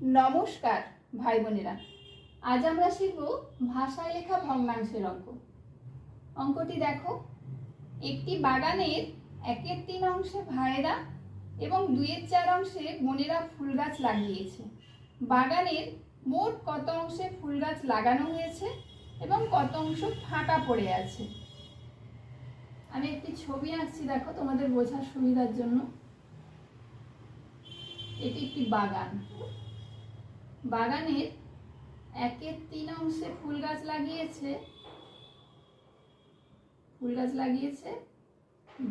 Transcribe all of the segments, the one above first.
নমস্কার ভাই বোনেরা, আজ আমরা শিখব ভাষায় লেখা ভগ্নাংশের অঙ্ক। অঙ্কটি দেখো, একটি বাগানের 1/3 অংশে ভাইয়েরা এবং 2/4 অংশে বোনেরা ফুল গাছ লাগিয়েছে। বাগানের মোট কত অংশে ফুল গাছ লাগানো হয়েছে এবং কত অংশ ফাঁকা পড়ে আছে। আমি একটি ছবি আঁকছি, দেখো তোমাদের বোঝার সুবিধার জন্য। এটি একটি বাগান। বাগানের 1/3 অংশে ফুল গাছ লাগিয়েছে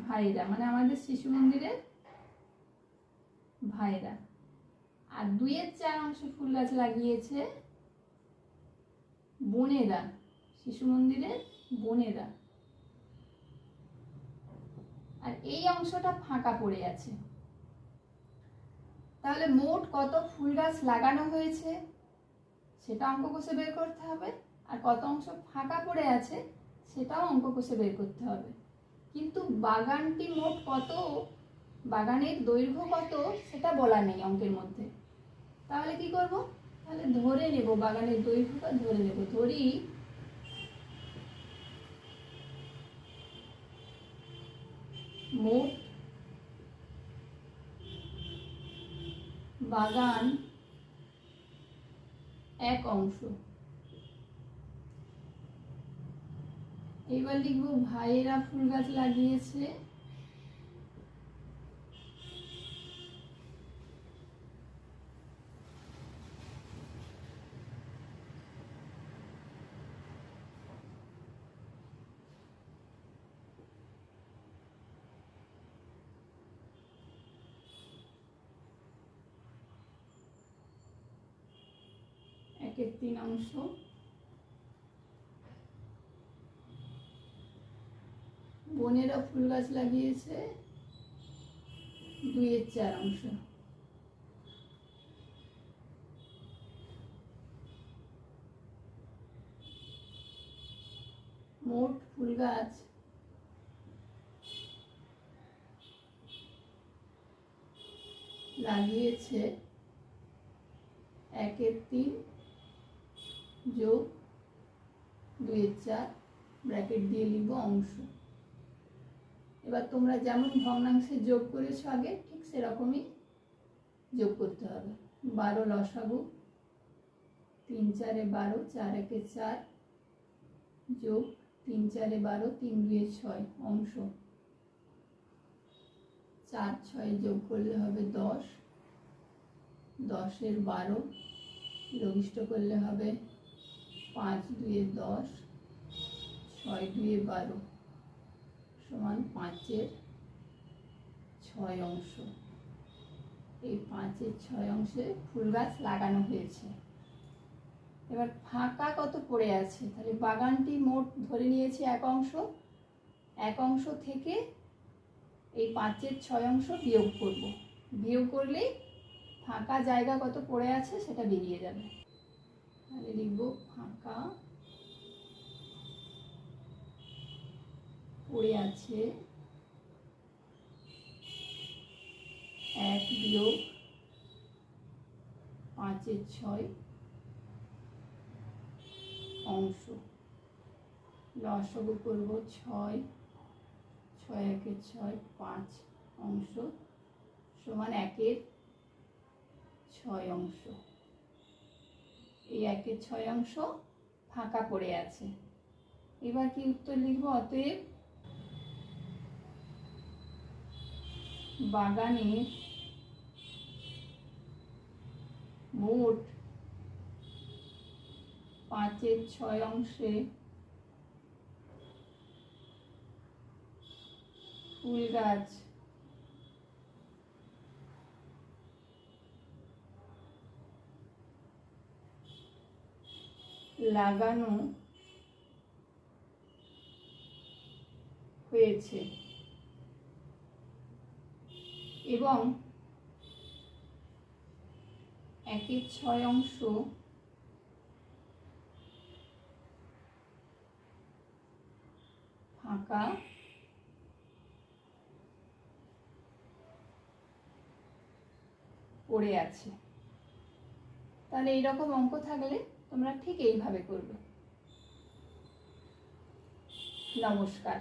ভাইরা, মানে আমাদের শিশু মন্দিরের ভাইরা। আর 2/4 অংশে ফুল গাছ লাগিয়েছে বোনেরা, শিশু মন্দিরের বোনেরা। আর এই অংশটা ফাঁকা পড়ে আছে। তাহলে মোট কত ফুল গাছ লাগানো হয়েছে সেটা অঙ্ক কষে বের করতে হবে, আর কত অংশ ফাঁকা পড়ে আছে সেটাও অঙ্ক কষে বের করতে হবে। কিন্তু বাগানটি মোট কত, বাগানের দৈর্ঘ্য কত সেটা বলা নেই অঙ্কের মধ্যে। তাহলে কি করব? তাহলে ধরে নেব, বাগানের দৈর্ঘ্যটা ধরে নেব। ধরি মোট বাগান 1 অংশ। এবার লিখব ভাইয়েরা ফুল গাছ লাগিয়েছে একের 3 অংশ। বোনেরা ফুল গাছ লাগিয়েছে 2/4 অংশ। মোট ফুল গাছ লাগিয়েছে 1/3 যোগ 2/4 ব্র্যাকেট দিয়ে লিখব অংশ। এবার তোমরা যেমন ভগ্নাংশে যোগ করেছো আগে, ঠিক সেরকমই যোগ করতে হবে। 12 লসাগু, 3 4 12, 4 1 4 যোগ 3 4 12, 3 2 6 অংশ। 4 6 যোগ করলে হবে 10, 10 এর 12 লঘিষ্ঠ করলে হবে 5 2 10, 6 2 12 সমান 5 এর 6 অংশ। এই 5 এর 6 অংশে ফুল গাছ লাগানো হয়েছে। এবার ফাঁকা কত পড়ে আছে? তাহলে বাগানটি মোট ধরে নিয়েছে 1 অংশ। 1 অংশ থেকে এই 5 এর 6 অংশ বিয়োগ করব। বিয়োগ করলেই ফাঁকা জায়গা কত পড়ে আছে সেটা বেরিয়ে যাবে। তাহলে লিখব ফাঁকা পড়ে আছে 1 বিয়োগ 5 এর 6 অংশ। লসাগু করব 6, 6 1 6 5 অংশ সমান 1 এর 6 অংশ। এই 1 এর 6 অংশ ফাঁকা পড়ে আছে। এবার কি উত্তর লিখব? অতএব বাগানের মোট 5 এর 6 অংশে ফুল গাছ লাগানো হয়েছে এবং 1 এর 6 অংশ ফাঁকা পড়ে আছে। তাহলে এইরকম অঙ্ক থাকলে তোমরা ঠিক এইভাবে করবে। নমস্কার।